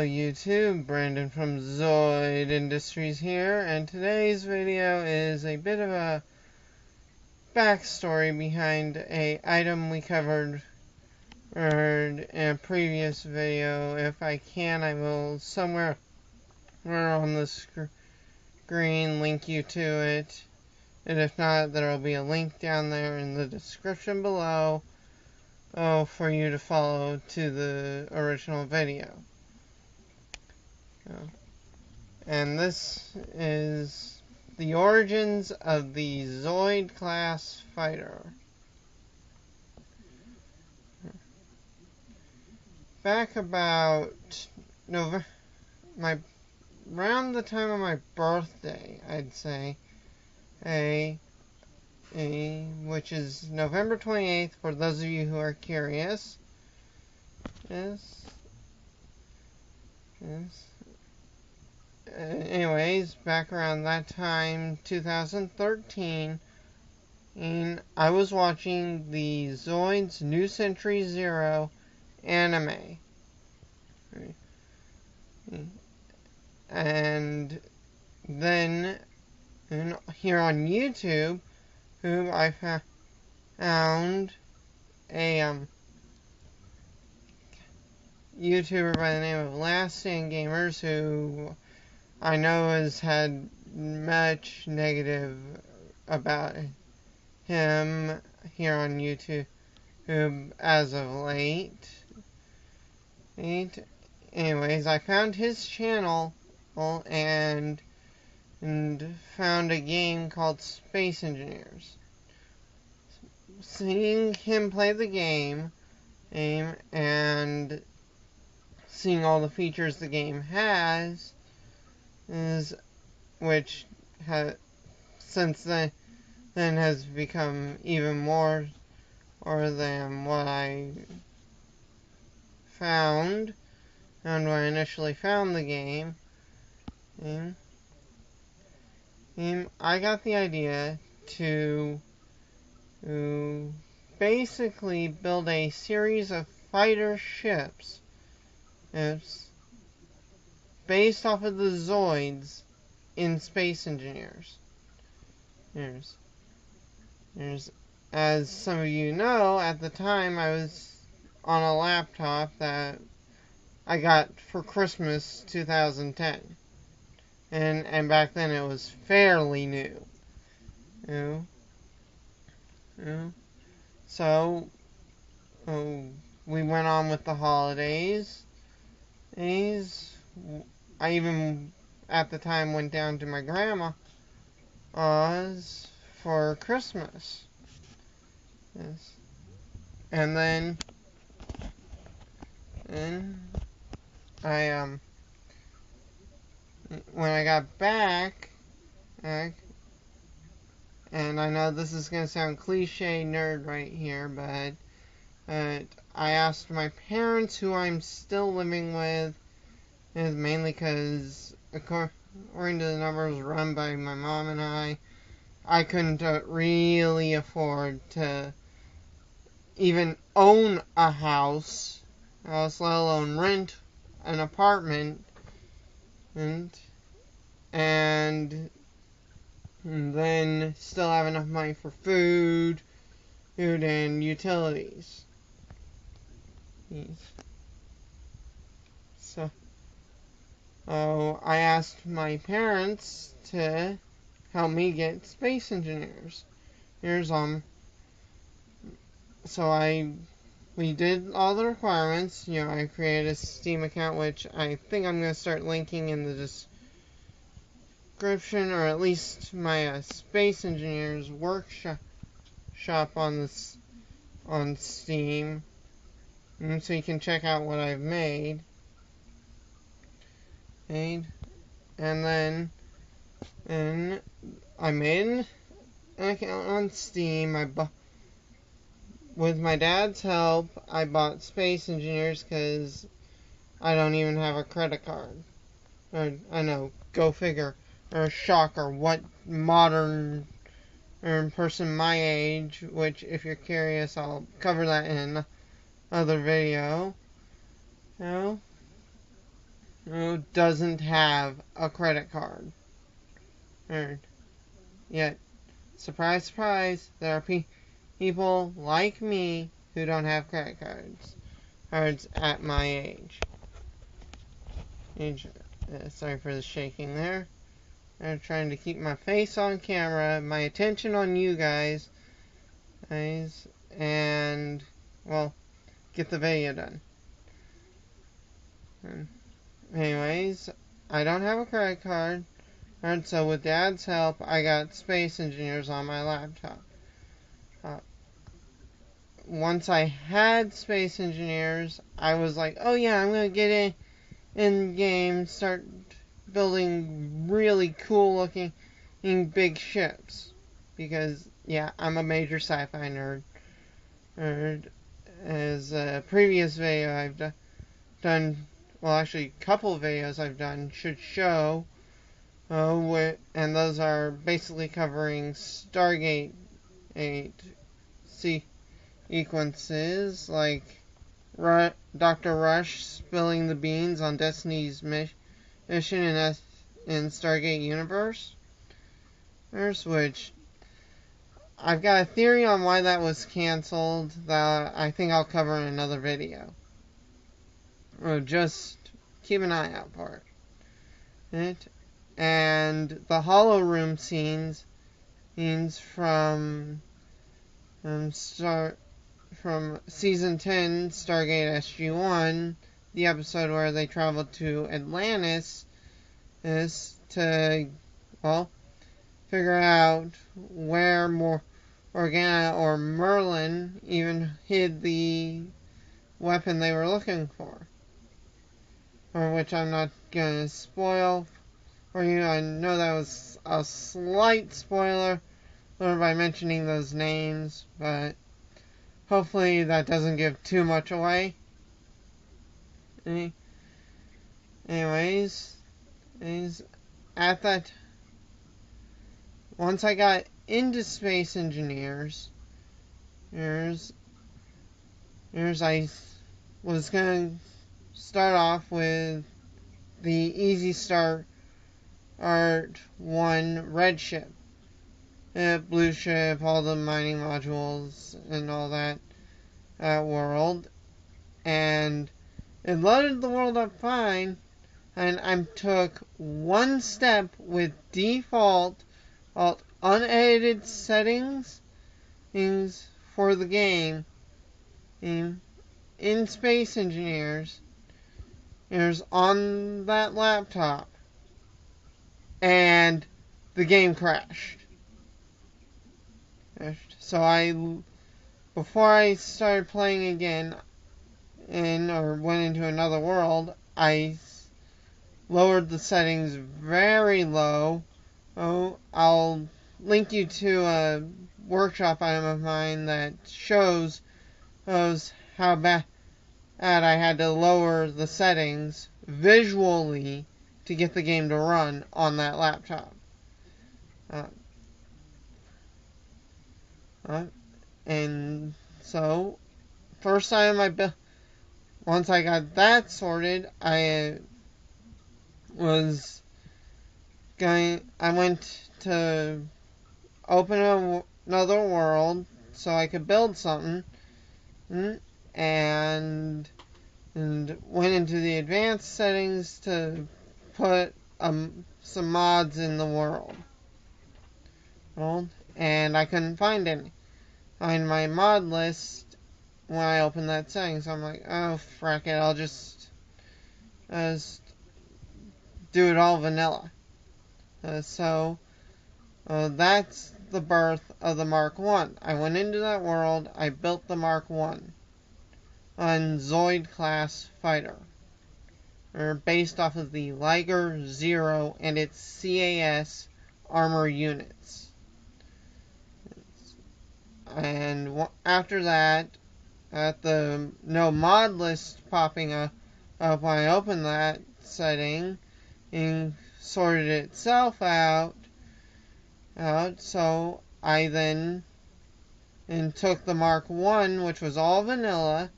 Hello YouTube, Brandon from Zoid Industries here, and today's video is a bit of a backstory behind a item we covered in a previous video. If I can, I will somewhere on the screen link you to it, and if not, there will be a link down there in the description below for you to follow to the original video. And this is the origins of the Zoid Class Fighter. Back about around the time of my birthday, I'd say, which is November 28th, for those of you who are curious. Anyways, back around that time, 2013, I was watching the Zoid's New Century Zero anime. And then, here on YouTube, I found a YouTuber by the name of Last Stand Gamers, who I know has had much negative about him here on YouTube as of late. Anyways, I found his channel and found a game called Space Engineers. Seeing him play the game and seeing all the features the game has, which since then has become even more than what I found when I initially found the game. I got the idea to basically build a series of fighter ships. It's based off of the Zoids in Space Engineers. As some of you know, at the time I was on a laptop that I got for Christmas 2010. And back then it was fairly new. So, we went on with the holidays. I even, at the time, went down to my grandma's for Christmas. And then, when I got back, and I know this is going to sound cliche nerd right here, but I asked my parents, who I'm still living with, mainly because, according to the numbers run by my mom and I couldn't really afford to even own a house, let alone rent an apartment, and then still have enough money for food and utilities. So, I asked my parents to help me get Space Engineers. So we did all the requirements. I created a Steam account, which I think I'm going to start linking in the description, or at least my Space Engineers workshop on Steam, so you can check out what I've made. And then I made an account on Steam. With my dad's help, I bought Space Engineers because I don't even have a credit card. I know, go figure. Or shocker, what modern person my age, which if you're curious, I'll cover that in another video. who doesn't have a credit card. Yet, surprise, surprise, there are people like me who don't have credit cards at my age. Sorry for the shaking there. I'm trying to keep my face on camera, my attention on you guys, and, well, get the video done. Anyways, I don't have a credit card, and so with Dad's help, I got Space Engineers on my laptop. Once I had Space Engineers, I was like, oh yeah, I'm going to get in game, start building really cool looking big ships. Because, yeah, I'm a major sci-fi nerd. As a previous video I've done, well actually a couple of videos I've done should show, and those are basically covering Stargate 8 sequences, like Dr. Rush spilling the beans on Destiny's mission in Stargate Universe, which I've got a theory on why that was canceled that I think I'll cover in another video. Just keep an eye out for it. And the Hollow Room scenes from Season 10, Stargate SG-1, the episode where they traveled to Atlantis, is to, well, figure out where Morgana or Merlin even hid the weapon they were looking for. Which I'm not going to spoil for you. I know that was a slight spoiler by mentioning those names, but hopefully that doesn't give too much away. Anyways, at that, once I got into Space Engineers, I was going to start off with the Easy Start Art 1 red ship. Blue ship, all the mining modules, and all that world. And it loaded the world up fine, and I took one step with default unedited settings for the game in Space Engineers. There's on that laptop, and the game crashed. So before I started playing again, or went into another world, I lowered the settings very low. I'll link you to a workshop item of mine that shows how bad I had to lower the settings visually to get the game to run on that laptop. And so, first time once I got that sorted, I went to open another world so I could build something, and went into the advanced settings to put some mods in the world. And I couldn't find any on my mod list when I opened that setting, so I'm like, oh frack it, I'll just do it all vanilla. So that's the birth of the Mark 1. I went into that world, I built the Mark 1 on Zoid Class Fighter, based off of the Liger Zero and its CAS armor units. And after that, at the no mod list popping up when I opened that setting, and sorted itself out, so I then took the Mark 1, which was all vanilla,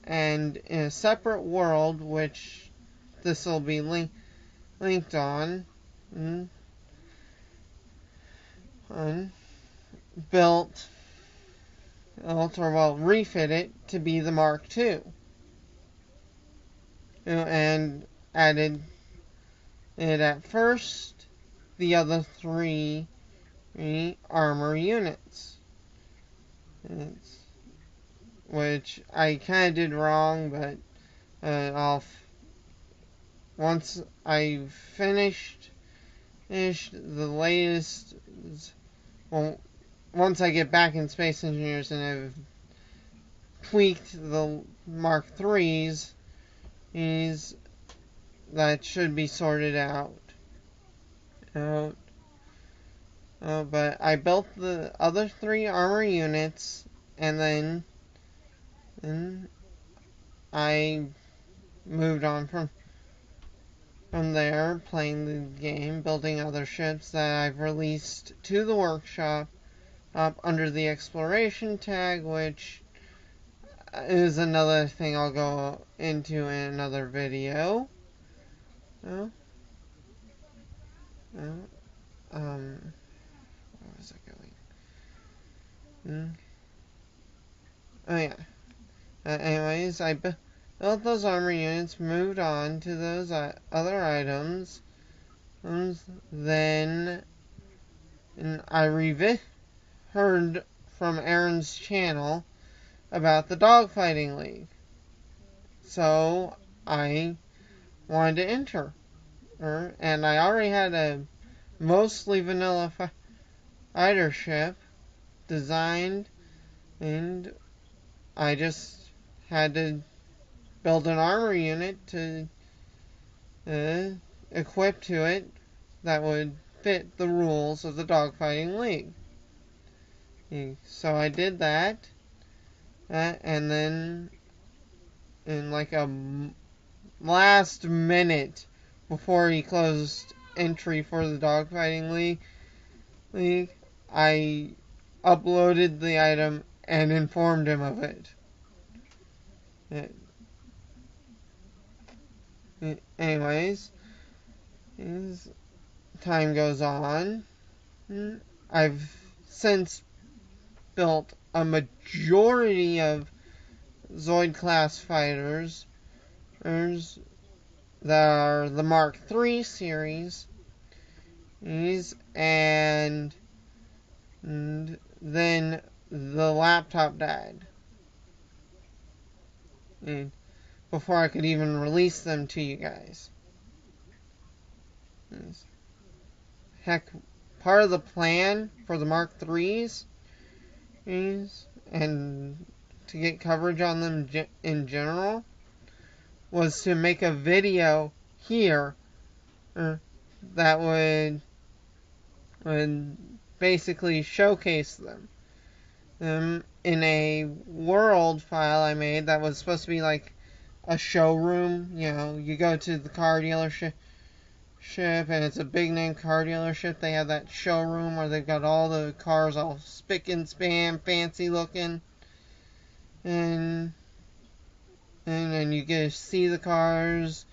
and in a separate world, which this will be linked on, built, or well, refit it to be the Mark II. And added it at first the other three armor units. Which I kind of did wrong, but once I finished the latest, well, once I get back in Space Engineers and I've tweaked the Mark IIIs, that should be sorted out. But I built the other three armor units, and then I moved on from there, playing the game, building other ships that I've released to the workshop under the exploration tag, which is another thing I'll go into in another video. Where was I going? Oh yeah. Anyways, I built those armor units, moved on to those other items. Then I heard from Aaron's channel about the dogfighting league. So I wanted to enter. And I already had a mostly vanilla fighter ship designed, and I just had to build an armor unit to equip to it that would fit the rules of the dogfighting league. So I did that, and then in like a last minute before he closed entry for the dogfighting league, I uploaded the item and informed him of it. Anyways, as time goes on, I've since built a majority of Zoid Class Fighters that are the Mark III series, and then the laptop died before I could even release them to you guys. Heck, part of the plan for the Mark IIIs and to get coverage on them in general was to make a video here that would basically showcase them in a world file I made that was supposed to be like a showroom. You know, you go to the car dealership and it's a big name car dealership. They have that showroom where they've got all the cars all spick and span, fancy looking, and then you get to see the cars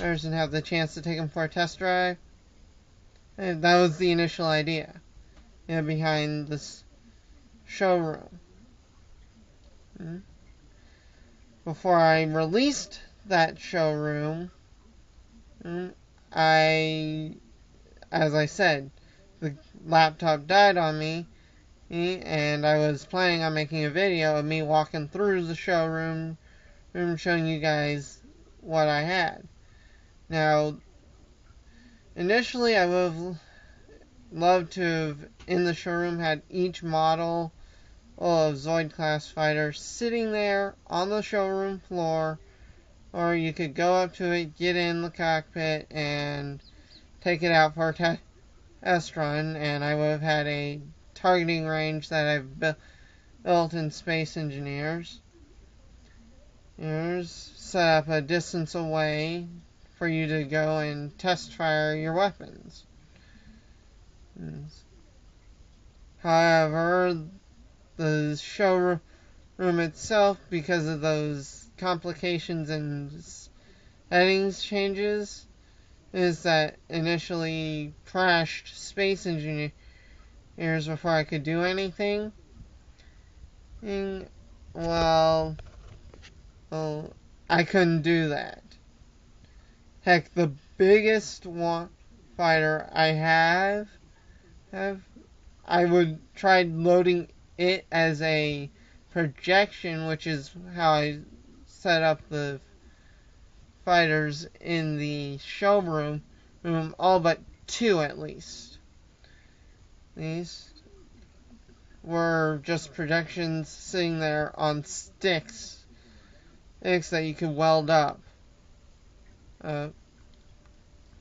and have the chance to take them for a test drive. And that was the initial idea behind this showroom. Before I released that showroom, as I said, the laptop died on me, and I was planning on making a video of me walking through the showroom, showing you guys what I had. Now, initially I would have loved to have, in the showroom, had each model of Zoid Class Fighter sitting there on the showroom floor, or you could go up to it, get in the cockpit, and take it out for a test run, and I would have had a targeting range that I've built in Space Engineers. Set up a distance away for you to go and test fire your weapons. However, the showroom room itself, because of those complications and settings changes, is that initially crashed Space Engineers before I could do anything. And, well, I couldn't do that. Heck, the biggest fighter I have, I would try loading it as a projection, which is how I set up the fighters in the showroom, all but two at least. These were just projections sitting there on sticks that you could weld up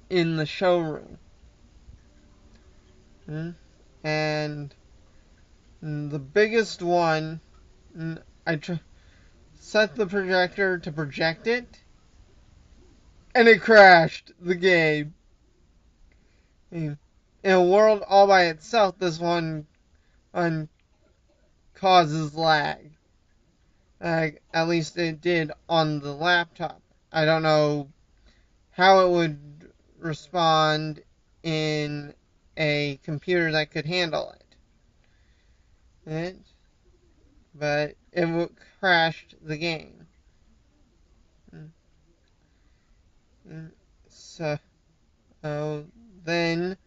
in the showroom. And the biggest one, I set the projector to project it, and it crashed the game. In a world all by itself, this one causes lag. At least it did on the laptop. I don't know how it would respond in a computer that could handle it. But it crashed the game. So then,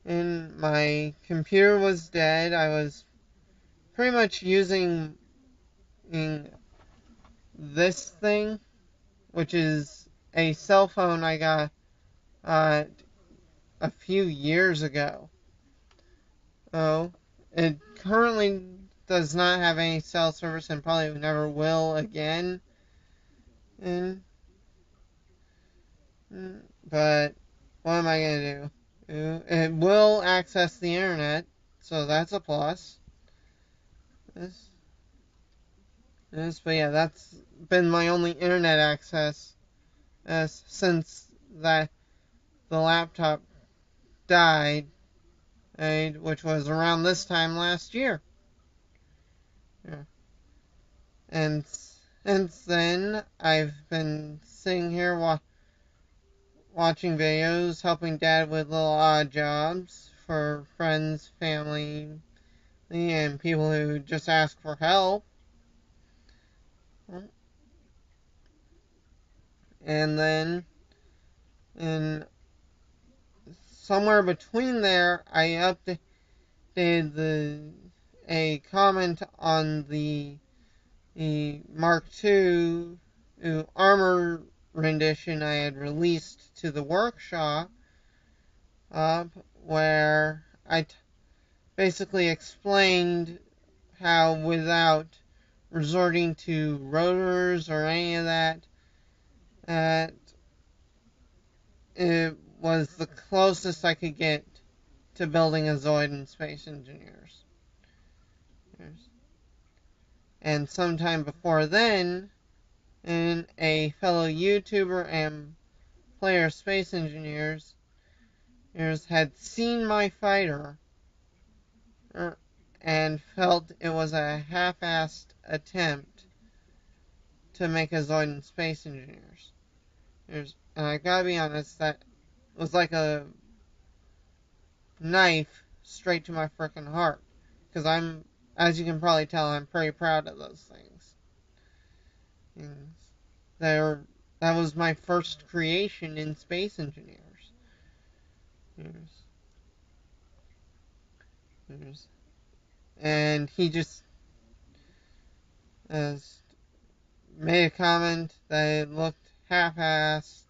my computer was dead. I was pretty much using this thing, which is a cell phone I got a few years ago. It currently does not have any cell service and probably never will again. But what am I going to do? It will access the internet, so that's a plus. But yeah, that's been my only internet access since the laptop died, which was around this time last year. Yeah. And since then, I've been sitting here watching videos, helping Dad with little odd jobs for friends, family, and people who just ask for help. And then, somewhere between there, I updated a comment on the Mark II armor rendition I had released to the workshop, where I basically explained how, without resorting to rotors or any of that, it was the closest I could get to building a Zoid in Space Engineers. And sometime before then, a fellow YouTuber and player of Space Engineers had seen my fighter and felt it was a half-assed attempt to make a Zoid in Space Engineers. And I gotta be honest, that was like a knife straight to my frickin' heart. Because as you can probably tell, I'm pretty proud of those things. That was my first creation in Space Engineers. And he just made a comment that it looked half-assed,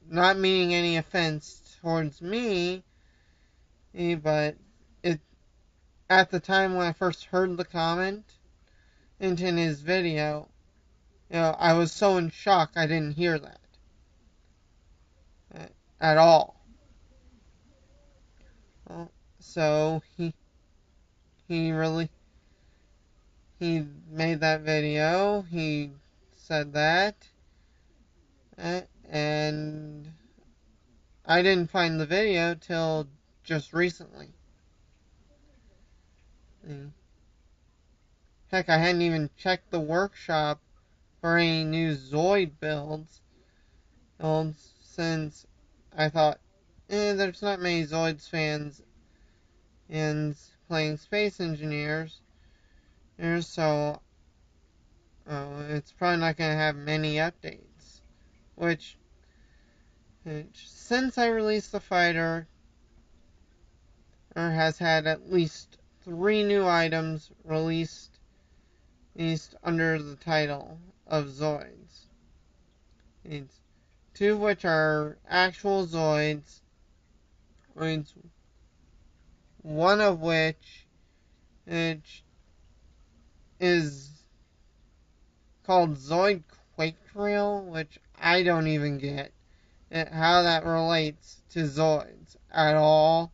not meaning any offense towards me, but at the time when I first heard the comment in his video, I was so in shock I didn't hear that at all. So he made that video. He said that, and I didn't find the video till just recently. Heck, I hadn't even checked the workshop for any new Zoid builds since I thought, there's not many Zoids fans in playing Space Engineers, so it's probably not going to have many updates. Which, since I released the fighter, has had at least 3 new items released under the title of Zoids. It's 2 of which are actual Zoids, one of which is called Zoid Quake Drill, which I don't even get how that relates to Zoids at all.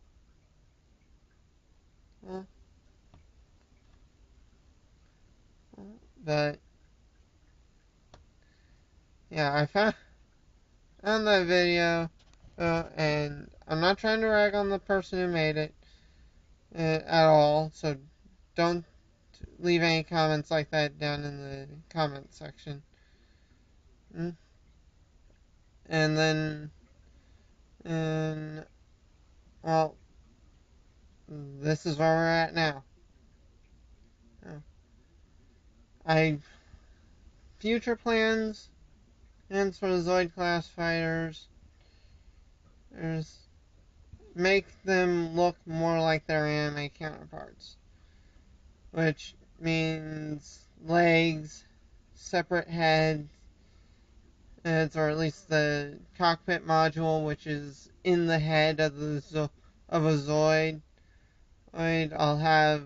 But yeah, I found that video, and I'm not trying to rag on the person who made it at all, so don't leave any comments like that down in the comment section. And then, well, this is where we're at now. Future plans for the Zoid Class Fighters make them look more like their anime counterparts, which means legs, separate heads, or at least the cockpit module, which is in the head of a Zoid. I'll have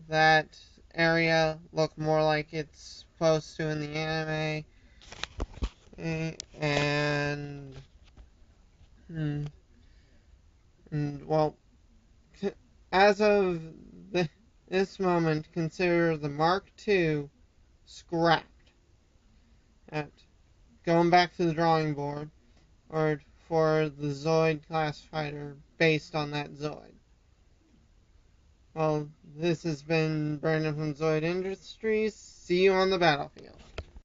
that area look more like it's supposed to in the anime, and well, as of this moment, consider the Mark II scrapped. Going back to the drawing board, or for the Zoid Class Fighter based on that Zoid. Well, this has been Brandon from Zoid Industries. See you on the battlefield.